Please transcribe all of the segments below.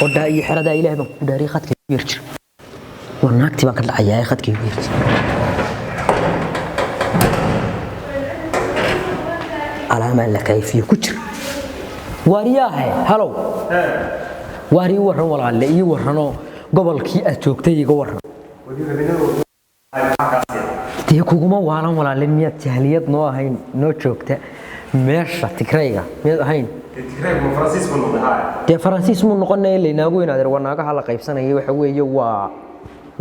قدا اي خردا إله بان ku dhaari khadka yeerjir wanaagti baan ka dhacay khadka yeerjir alaama la kayfiyo ku jir wariyahay halo wari waran walaale ii warano gobolkii aad joogtay iga waran tii kuguma waalan walaale miyad jahliyad noo ahayn noo joogta meesha tikrayga miyad ahayn tikrayga ma Faransiis ma noqday dee Faransiis ma noqonay leynaagu inaadir wanaagaha la qaybsanayay waxa weeye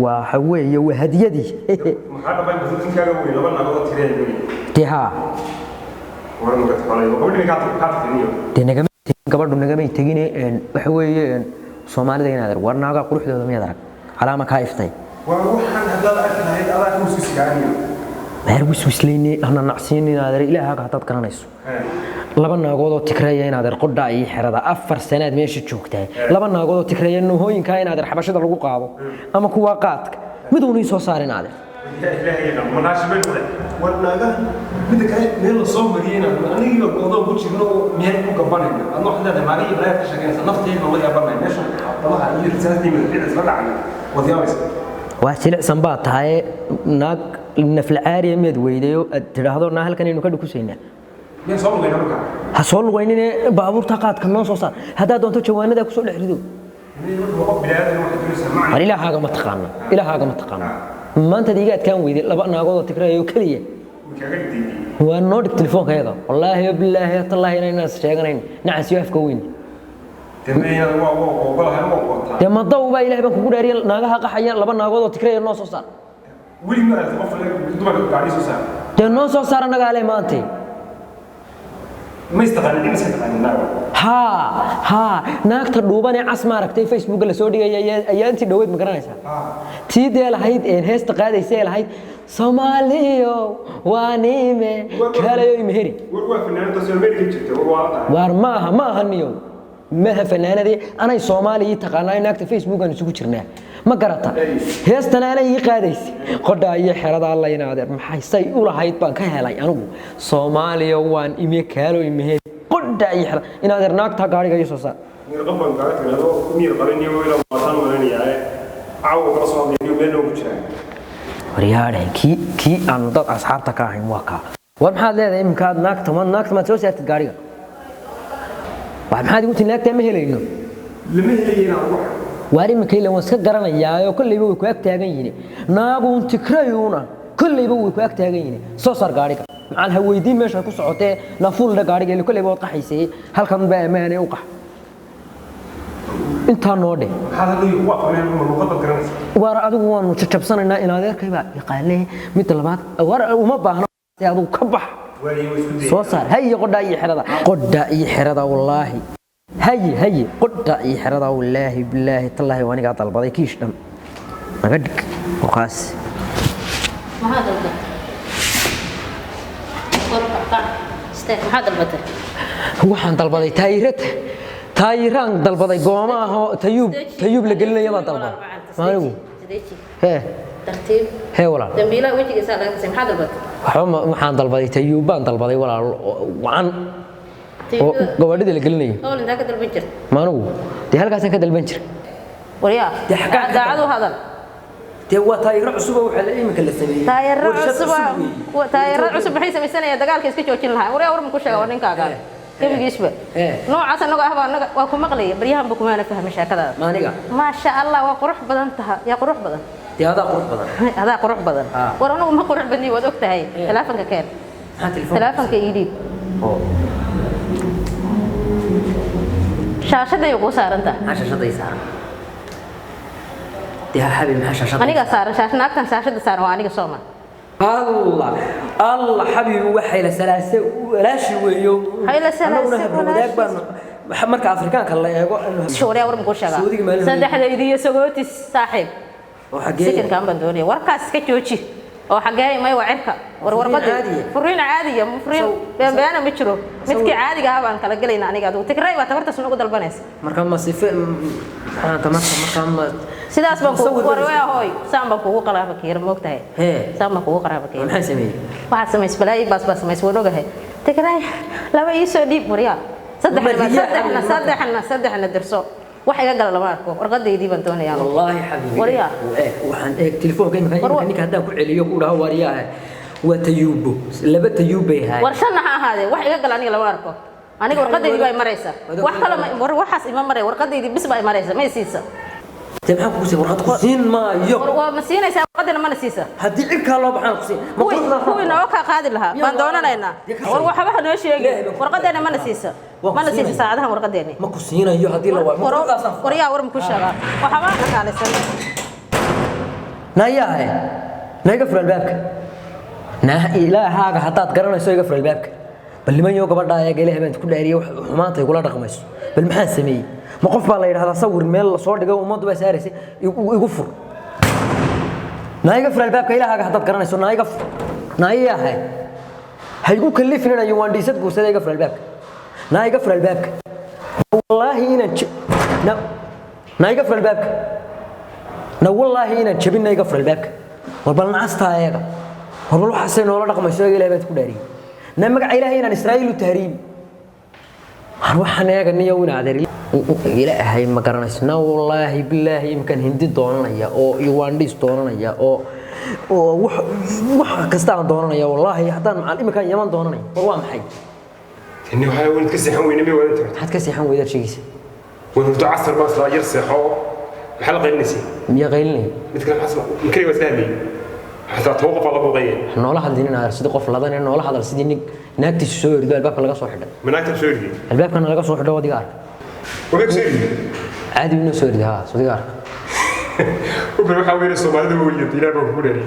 waxa weeye waa hadiyadii maxaa dhaban dadkaaga weey laba nagood tireen dee ha waran uga taqalay gabadhii ka taqniyo dee gabadhu nagamay tagin waxa weeye Soomaalida inaadir warnaaga quruxdooda ma yadag calaama ka iftay waxaan hadal arkay adaa ku siisgaaniyo meerwis wisleeyay ana nacsiin inaadir ilaaha ka tadkanayso laba naagood oo tikraya inaadir qodda ay xirada 4 sanaad meesha joogtay laba naagood oo tikraya hooyinka inaadir xabashada lagu qaado ama kuwa qaadka mid uu soo saarin inaadir ilaahay munaasabad warnaaga mid kale meel soo mariyayna aniga go'doon ku jirno meel ku gabanayna adoo xadada maaliye baa ka shaqeynaysa nafteena wada yaabana meesha waxa ay risaastii mid isla dhacay wadiyaysa waa jilicsan baa tahay naag nafl caariye mid weydayo tiraahdo na halkan inuu ka dhukusayna meel soo lugayna marka ha soo lugaynina baabuurta qaadka noo soo saar hadaa doonto jawaanada ku soo dhexrido ilaahaga ma taqaana maanta digaad kan weyday laba naagood oo tikrayo kaliya waa noo dhig telefoonkaada wallahi billahi tallahi inayna sheeganayn nacas afka weyn ma dawba ilaahay baan kugu dhaariyay naagaha qaxaya laba naagood oo tikrayo noo soo saar wili ma aragtay qof dumarka gaari soo saar noo soo saar anaga ale maanta ما يستغني ما يستغني ها naagta dhuuban ee cas maaragtay Facebook la soo dhigay ayaantii dhaweed ma garanaysaa tiidee lahayd ee heesta qaadaysay lahayd Soomaaliyo waanime kalayo imheri waa fanaanada Soomaaliya jirtay war maaha niyo ma fanaanadii anay Soomaaliya taqaanay naagta Facebook aan isugu jirnaa ma garata heestan aanay qaadaysay qodda iyo xirada alla inaadeer maxay say u lahayd baan ka helay anigu Soomaaliya waan ime kaalo imheri qodda iyo xirada inaadeer naagta gaariga iyo soo saar qaban gaariga loo kumir qariniyo ila waatan waraniyay aaw ka soo diiyo meel ugu jiraan wariyaade ki aan dad asxaabta ka ahayn waa ka war maxaad leedahay imkaad naagta ma soo saartid gaariga waa maxaad ugu tinaagta ma helayno lama helayna wari ma kale waan iska garanayaayo kulliba way ku ag taagan yihiin naagu tikrayuna kulliba way ku ag taagan yihiin soo saar gaariga macaan haweydiin meesha ku socotee nafuulda gaariga kulliba wad qaxaysay halkan baa amaanay u qax inta noo dheh war adigu waan jajabsanaynaa in adeerkayba yaqaanay mid labaad war uma baahna adigu ka bax soo saar hay qodda iyo xirada wallahi هي قدّا يحرض والله بالله تالله وأنا قاعد طلب هذا كيش دم أقدك وقاس ما هذا البتر استاذ هذا البتر هو حن طلب هذا تايران طلب هذا قوما هو تيوب لقلنا يا ما طلب ما هو هي ترتيب هي ولا دميلا وجهك سالك اسم هذا البتر حما حن طلب هذا تيوبان طلب هذا ولا وعن gabadhida la gelinay oo inta ka dalban jirtay maanu de halkaas ka dalban jir wariya daacadu hadal de waa taayiro cusub oo waxa la imika la sameeyay taayiro cusub waxay sameeysanaya dagaalka iska joojin lahaa wariya war ma ku sheego ninkaaga kabigiisba noocaas anaga ah waa ku maqlay bariyahan ba kuma fahmay sheekada maaniga ma sha Allah waa qurux badan tahay ya qurux badan hada qurux badan war anagu ma qurux badni wad ogtahay telefoonka keen telefoonka iidib شاشة يقول سارنتا. شاشة يسار. ده حبيبي ما شاشة. أنا قصار شاشة ناكتن شاشة سار وأنا قصوما. الله حبيبي وحيل سلاسة ولا شيء ويو. حيل سلاسة. مركز أفريقيا كله يقول. شوري أورم كوشة. سند حدا يدي يسوي صاحب. وحقيقي. سكن كم بندوري وركاس كتوشي. أو حقيقي ما يوعرك. وربطي. فرين عادية فرين بيانا بيشرو. متك عادي جابان كلا جلينا أنا قادو تكرر وتمرت سنو قدر البنس. مركب ما صيف أنا تمرت مركب ما. سيداس بكو وروايا هاي سام بكو قرا بكير موقته. سام بكو قرا بكير. ما حسمي. واحد سمي بلاي بس ما يسوونه جه. تكرر لا بيسوي دي مريا. صدقنا درسو. wax iga gal lama arko warqadeydii baan doonayaa والله حبيبي وريا waxaan eeg telefoonka ninka hadaan ku celiyo ku dhaho wariyaha waa tayuubo laba tayuubay hay warshana ha ahaade wax iga gal aniga lama arko aniga warqadeydii bay maraysaa wax kale waxaas ima maray warqadeydii bis bay maraysaa ma isiisa تمام كوسي ورقد كوسين ما يو ومسينا يسا قدنا ما نسيسا هدي عيب كان لو بخان كوسين هو نوكا قادر لها بان دونانينا وروح waxa noo sheegay warqadeena ma nasiisa saacadaha warqadeena ma kusiinayo hadii la waa wariyaa war ma ku sheega waxa ma dhaqaalaysan nayahay naga furan baabka ilaahaga hadaad garanayso iga furan baabka bal liman yo gabadha ay ilaahay baan ku dhaariyay xumaantay kula dhaqmayso bal maxaa sameeyay ما قف بالله يرهذا صور ميل صور دقة ومضى بسارس يقفر نايقف الباب كيلا هذا حطت كرنا يسون نايقف نايا هيقول كلفنا يوان دي صدق وسيد يقف الباب نايقف الباب والله هنا نايقف الباب والله هنا شبين نايقف الباب وبلنا عستها يا والله حسين ولا رقم يسوي إلى بيت كداري نمك إلهي هنا إسرائيل وتهريم هروح أنا يا جنيه ونادري إلهي ما قرناش والله بالله يمكن هندي دوننا أو يوانديس دوننا أو وح كستان دوننا والله حتى مع الإمكان يمان دوننا والله محي إني وحاول تكسي حوي نبي ولا أنت هتكسي حوي ذا شيء وأنت عصر بس لا يرسح الحلقة النسي يا غيلني نتكلم حسب يمكن يوسهلي حتى توقف على بوغية نولا حدينا صدق قف لذا نولا حد السدين نكتي السور ده الباب كان لقى صوحده من أكتر سوري الباب كان لقى صوحده ودي قار وكيف سوري عادي منه سوري ها صدق قار وبروح أوين الصومالي ده وليد إلى بوغوري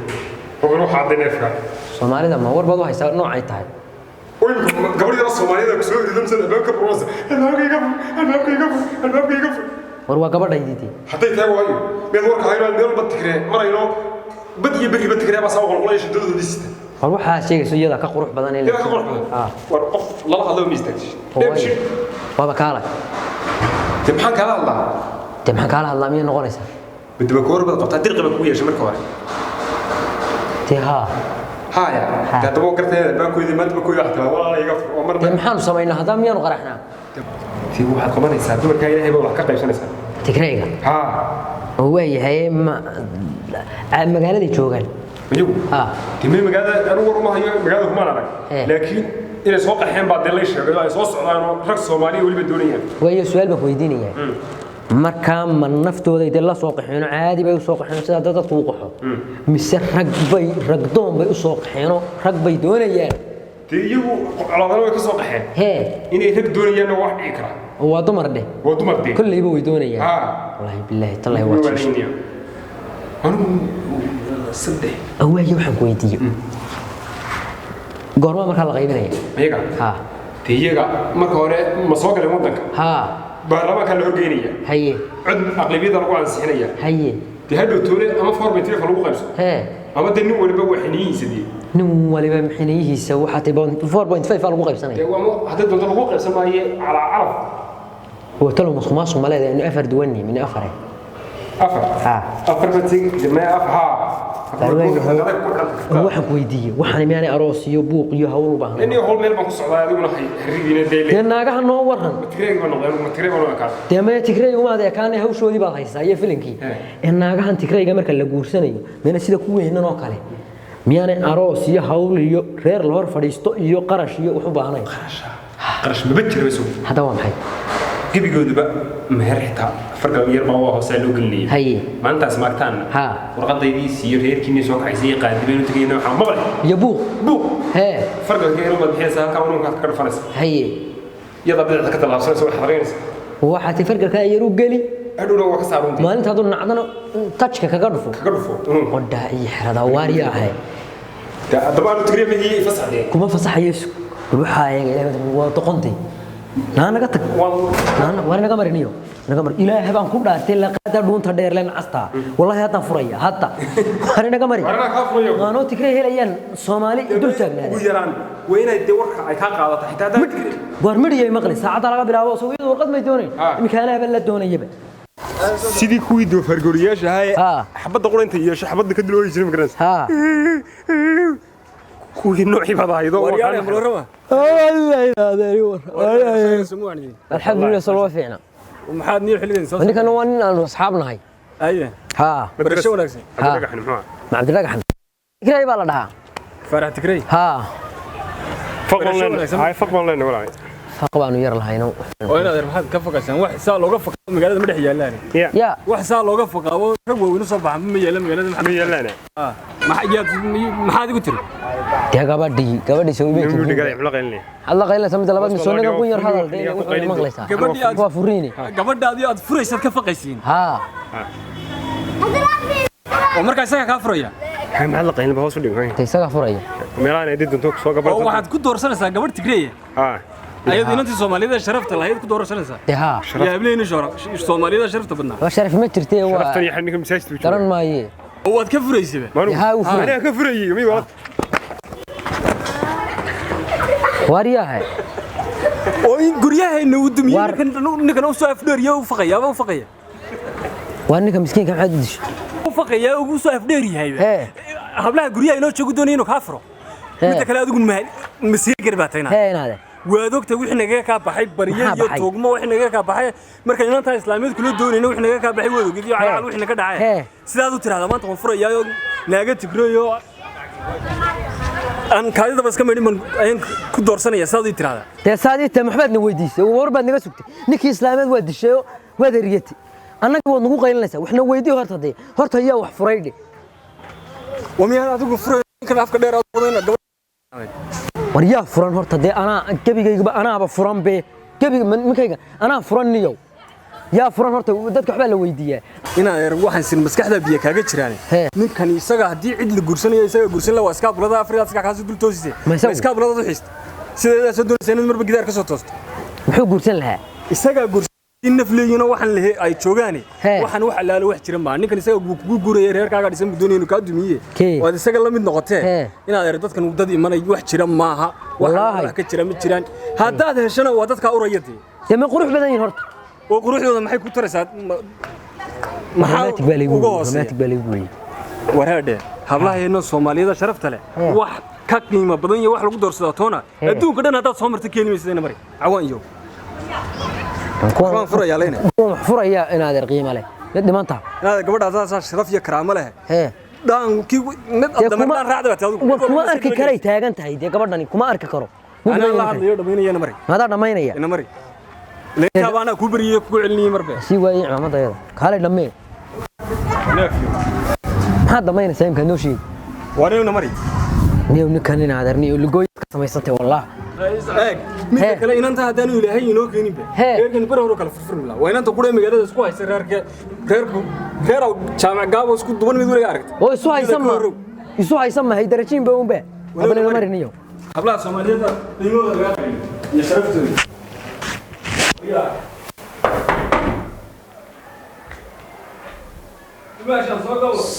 وبروح عندنا فكرة الصومالي ده ما هو برضه هيساوي نوع عيتها قبل ده الصومالي ده سوري ده مثلا الباب كبروزة الباب يقفل وروا قبل ده يدي حتى يتابعوا أيوه من ورك هاي المال بتكره مرة ينو بدي بري بتكره بس أول والله يشدد ده ديست وروح شيء سيدا كقروح بدن إلا كقروح بدن ورقف الله هذا ميزتكش امشي بابا كالك تمحك على الله تمحك على الله مين نقوليسا بدي بكور بقطع ترقب كويا شمر كواري تها هايا تتوقع كرتين البنك إذا ما تبكوا يحتى والله يقف ومر تمحن سمينا هذا مين وقرحنا في واحد كمان يسافر دور كاين هي بقول حقا يشان يسافر تكريغا هو هي magaaladii joogan mayu timay magaalada anu war ma hayo magaalada kuma arag laakiin inay soo qaxeen baa dalay sheegay ay soo socdaan rag Soomaali waliba doonayaan way su'aal ba weydiinaya marka ma naftooda idin la soo qaxeeno caadi bay u soo qaxeen sida dadku u qaxo mise rag doon bay u soo qaxeeno rag bay doonayaan tiigu calaamado way ka soo qaxeen inay rag doonayaan wax dhigi kara waa dumar dheh kulliiba way doonayaan wallahi billahi tallahi waa jisho صدق أول يوم حنكون يديه قرما ما كان لغيبنا ميجا تيجا ما كهره مسوق المدنك بارما كان لهرجينية هي عد أغلبية درجوا عن سحنية هي تهدوا توري أما فور بيتري خلوه خمسة أما دنيو ولا بقى حنيه سدي نو ولا بقى حنيه يسوي حتى 4.5 خلوه خمسة هو حتى دون خلوه خمسة ما هي على عرف هو تلو مصماص وما لا لأنه أفر دواني من أفره أفر بتيجي ما أفها هو حكويدية وحنا ماني أروسي وبوق يهول وبهنا إني هول ميل بنقص على هذا ونحي حريقين ديلي لأن جاه نورهن متكرر ما كان تما تكرر وما ده كان هو شو دي بقى هيسا هي فيلنكي إن جاه تكرر جمر كلا جورسني من السيد كوه هنا ناقله ماني أروسي هول يو غير الهور فريستو يو قرش يو وحبهنا قرش مبتر بسوي هذا هو محي قبل جود بقى مهرحتها فرق غير ما هو سالو قلني هي ما أنت سمعتان ورقد يدي سير هير كني سوق عايزين قادمين وتجينا وحنا مغلي يبوه هي فرق غير ما بحيث هالكون كان كرر فرس هي يلا بدأت كتر الله سوي حضرين هو حتى فرق كان يروق قلي أدو لو كسرون ما أنت هذول نعدنا تاتش كقرفو وده أي حدا واريا هاي طبعا تقريبا هي فصح دي كم فصح يسوع روح هاي وتقنتي أنا قلت وأنا نجمر نيو نجمر إلى هبان كودا تلا قدر دون تدير لنا عستا والله هذا فريا حتى أنا نجمر أنا خافوا أنا تكره هلايان سومالي دول تجنا ويران وين الدور كان قاعدة تحت هذا ورمدي يا مقلي ساعة على قبل هوا سويد وقد ما يدوني مكانها بلا دوني يبه سيدي كويدو فرقورياش هاي حبض قول أنت يا حبض كدلو يجري مقرنس كوي نوعي بضاعي وريالي ملورما الحمد لله صلوا فينا ومحاد نير حلقين صوت أنا كان وان أصحابنا هاي أيه ها برشة ولا كسي ها مع عبد الرحمن تكري بالله ده فرح تكري ها فقبل لنا ولا فقبانو ير لهayno وين هذا محاد كفك عشان واحد ساعة لو قفك مقالة مدح يالان يا واحد ساعة لو قفك أو رجوا ونصبح ما يلا مقالة محمد يلانا ما حاجات ما حد قلت له يا gabadhi soo iibay نقول لك حلقة لنا الله قيل سمد لبد مسونada ku yar hadal deey maqlaysa gabadhi waa furiini gabadhaadii aad furaysid ka faqaysiin ها oo markaa isaga ka furaya هاي محل قيل بهوس ودي هاي isaga furaya ميلان يدي دنتوك سو قبل oo waxaad ku doorsanaysaa gabadh Tigreey ayadii inantii Soomaalida sharafta lahayd ku doorsanaysaa ها yaa ableeyna Soomaalida sharafta badnaa waa sharaf ma jirtay waa شرفتني حنك مساجد daran maaye oo aad ka furaysiba ها وفري انا كفري مي ولد wariyahay oo in guryaheena uu dumiyay ninkan uu soo afdheeriyo uu faqaya waa ninka miskiinka maxaad u dishay uu faqaya uu soo afdheeriyahay Hee. hablaha guryaha inoo joogo doonayeen inuu ka furo midda kale adigu masii garbaatayna hee inaade waad ogtay wixii naga ka baxay bariye Maxaa iyo baxay? toogmo wixii naga ka baxay marka inanta islaamiyad kula doonayna wixii naga ka baxay wada gidiyo calaal wixii naga dhacay Hee. sidaad u tiraahdo maanta waan furayaa naaga Tigreeyo aan kaadida bas ka meedhin ayaan ku doorsanaya sidaad u tiraahdo dee saadita maxamed weydiisay war baad naga sugtay ninkii islaameed waa dishay waad eriyatay annaga waad nagu qaylinaysaa waxna weydii horta ayaa wax furaydhe wamiyaan adigu furay kan afka dheer aad wadayna war yaa furan horta dee anaa gebigayga anaaba furan be gebiga minkayga anaa furan niyow yaa furan horta dadka waxbaa la weydiiyaa inaan yar waxaan sin maskaxda biyo kaaga jiraan Hee. ninkan isaga hadii cid la guursanayo isaga guursan la waa iska bulada Afrika iska kaas dul toosisay Ma isagu? iska bulada u xist sideeda soo doonaysan in marba gidaar ka soo toosto muxuu guursan lahaa isaga guursan in nafleeyina waxaan leeyahay ay joogaan Hee. waxaan wax alaalo wax jira ma ninkan isaga ku guuray reerkaaga dhisan doonayeen inuu ka dumiye Kee. waad isaga la mid noqotee Hee. inaad yar dadkan dad imanay wax jira maaha Wallaahi. wax ka jira ma jiraan haddaad heshana waa dadka urayadii dee ma qurux badan yihin horta oo quruxdooda maxay ku taraysaa romantic baa laygu romantic baa laygu weeyey waraadhe hablaheena Soomaalida sharafta leh wax ka qiimo badan iyo wax lagu doorsado toona adduunka dhan hadaad soo martay keenaysa mari cawaan iyo waan furayaa leena wax furaya inaad er qiimo leh mid dhimanta inaad gabadhaas sharaf iyo karaamo leh hee daan ki mid adamar daan raacda baad adigu kuma arki karay taagan tahay dee gabadhani kuma arki karo ana la hadlayo dhameynayna mari maadaa dhamaynaya ina mari leeyahay baana ku bariye ku celinay marbe sii waayay cimaamadayada kaale dhammee maxaad dhamaynaysaa imkaan noo sheegi wareena mari niyow ninkan inaad er niyow ligooyad ka samaysantay wallah eeg mid kale inanta hadaan ilaahay inoo keenin ba Hee. reerkan bar hore kala furfurmi la waa inanta qura magaalada isku haysa reer jaamac gaabo isku duban mid waliga aragtay oo isu haysan mahay darajiin ba uunba abana la mari niyow hablaha Soomaaliyeed qiimooda laga qariyo iyo sharaftooda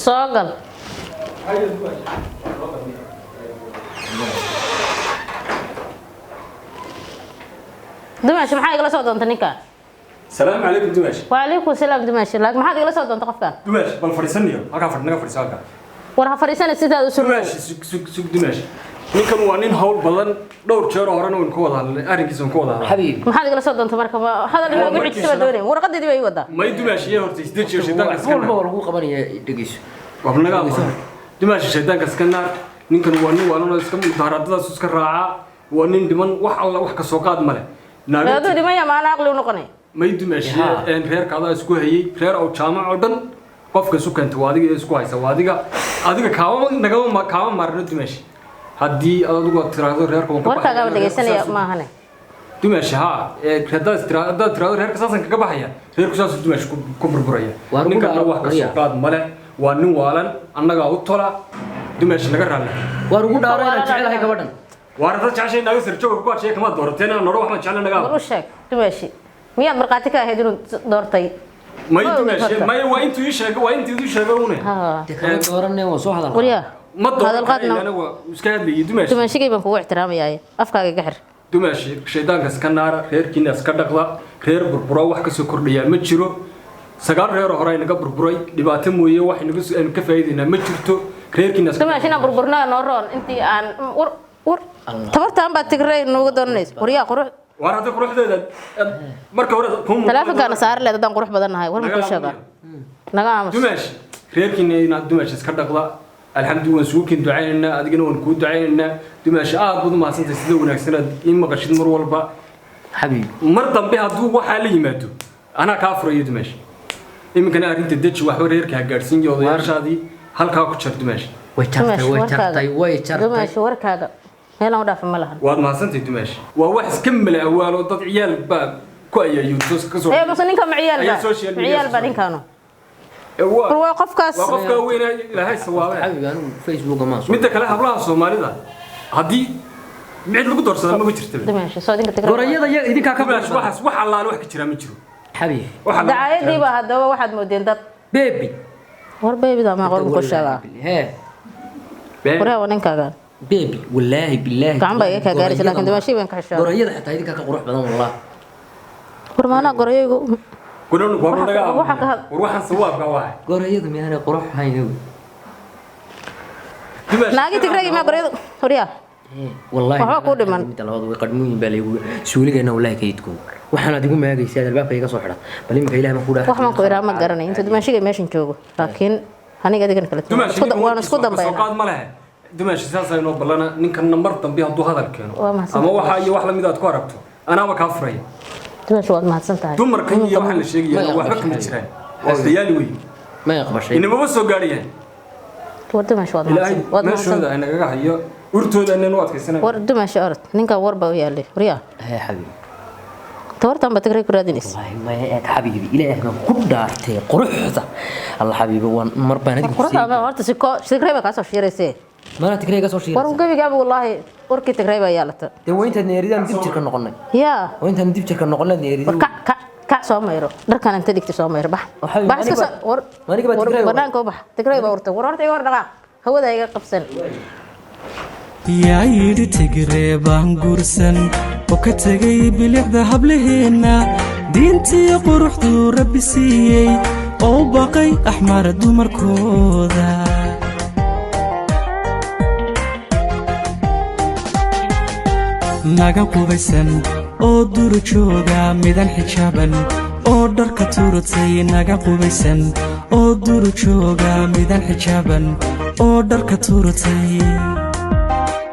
soo gal Dimash maxaa igala soo doonta ninka السلام عليكم دماش وعليكم السلام Dimash laakiin maxaad igala soo doonta qofkan دماش بل فريسانيو هكا فرناga فريسانka war ha fariisana sidaad u soo دماش سوق دماش ninkan waa nin hawl badan dhowr jeer horena uu ka wada hadlay arrinkiisa ka wada hadlay xabiib maxaad igala soo doonta marka hadal iyo wixii soo doonay warqadeedii bay wadaa may dumaash iyo horta isdeed jeer shaydaanka iska walba lagu qabanaya dhageyso wabnaga dumaash shaydaanka iska naar ninkan waa nin waalano iska mudaaradadaas iska raaca waa nin dhiman wax alla wax ka soo qaad male aduu dhimaya maana aqli u noqonay may dumaash een reerkaada isku hayay reer oo jaamac oo dhan qofka isu keentay waa adiga isku haysa waa adiga kaama nagama kaama marno dumaash haddii adigu tiraahdo reerka waan ka baxay warkaaga dhageysanaya ma ahane دمشق ها هذا ترى هيك أساسا كجبهية هيك أساسا دمشق كبربرية نك أنا واحد كسوقات ماله وانو والن أنا قاعد طلع دمشق نقرر له warugu dhaarayna jecelahay gabadhan وارد تعشين ناقص سرچو كوات شيء كمان دورتين أنا نروح ما تشعلنا نقام war u sheeg Dimash miyaad marqaati ka ahayd inuu doortay ما يدمشق ما هو أنتوا يشجع وأنتوا يشجعونه ha dooranay waa soo hadal wariya ما هذا الدور القادنا أنا وسكاد لي دمشق Dimashigay baan kugu ixtiraamayaa afkaaga gaxir دمشق شيطان كسكنار خير كنا سكدقلا خير بربرا واحد كسكر ليا متشرو سكار خير هراي نقبر بربراي دبعت مويه واحد نقص كفايدنا متشرتو خير كنا Dimash ina burburna noo roon intii aan war tabartaan baad tigray nooga doonays wariya qurux وأنا هذا قروح ذا مركب هم تلافن كان صار لي دان قروح بدن هاي ولا كل شيء نعم دمش reerkiina inaad dumash iska dhaqda alxamdu waan suukin ducaynaa adigana waan ku ducaynaa dumash aad bad ma santa sida wanaagsan in maqashid mar walba حبيبي mar dambe haduu waxa la yimaado ana ka afrayo dumash iminkana arinta deji wax reerka gaarsiin iyo odayaashaadii halka ku jir dumash way jartay dumash warkaaga meelan u dhaafay ma lahan waad ma santa dumash waa wax iska mala awaalo dad ciyaal ba ku ayayo toos ka soo bas ninka ciyaal ba ninkaano waa qofkaas qofka weyn ilaahay sawaabay حبيبي أنا فيسبوك ما mid kale hablaha Soomaalida hadii mid lagu doorsado ma jirto dumash soo dinka tikray gorayada idinka ka wax allaale wax ka jira ma jiro حبيبي dacaayadii ba hadaba waxaad moodeen dad بيبي war baby da ma qolku sheega ها qoraa wanankaaga بيبي والله بالله gacan bay ka gaaraysa laakiin dumashi baan ka xishaa gorayada xitaa idinka ka qurux badan والله warmaana gorayagu كلنا قبل نجا وروح نسوق كواحد gorayada miyaana qurux hayno naagi tikray ma gorayadu horiya والله waxa ku dhiman mid labadu way qadmuun baa leeyahay suuligeena wallahi kaydku waxaan adigu maagaysaa albaabka iga soo xidha bal imika ilaahay ma ku dhaaf wax ma ku iraa ma garanay inta dumaashiga meeshan joogo laakiin aniga adigan kala waan isku dambeeyay qaad ma lahayn dumashi saasay noo balana ninkan number dambe haduu hadal keeno ama waxa iyo wax la mid aad ku aragto anaaba ka afray dumashi waad mahadsan tahay dumarkan iyo waxa la sheegay waxba kama jiraan waxyaali way ma yaqbashay inaba soo gaariyeen war dumashi waad mahadsan meeshooda anaga hayo urtooda inaan u adkaysanay war dumashi orod ninka warba u yaalay horiya ها حبيبي toortan ba tikray ku raadinaysa والله ما يا حبيبي إلهي ما كل دارتي قرحته الله حبيبي وان مربانا quraha ma horta tikray ba ka soo shiireysay ما أنا تكري قصور شيء war gabiga wallahi warki tikray ba yaalata ده وين تنيريدان ديب شركة نقلنا ya وين تنديب شركة نقلنا نيريد war ka soo mayro dharkan inta digti soo mayro bax bax iska war banaanka bax tikray ba warta war horta iga war dhaqaaq hawada iga qabsan yaa yidhi tigre baan guursan oo ka tegay bilixda hablaheena diintii quruxdu rabbi siiyey oo baqay axmar dumarkooda naga qubaysan oo duru jooga midan xijaaban oo dharka tuuratay naga qubaysan oo duru jooga midan xijaaban oo dharka tuuratay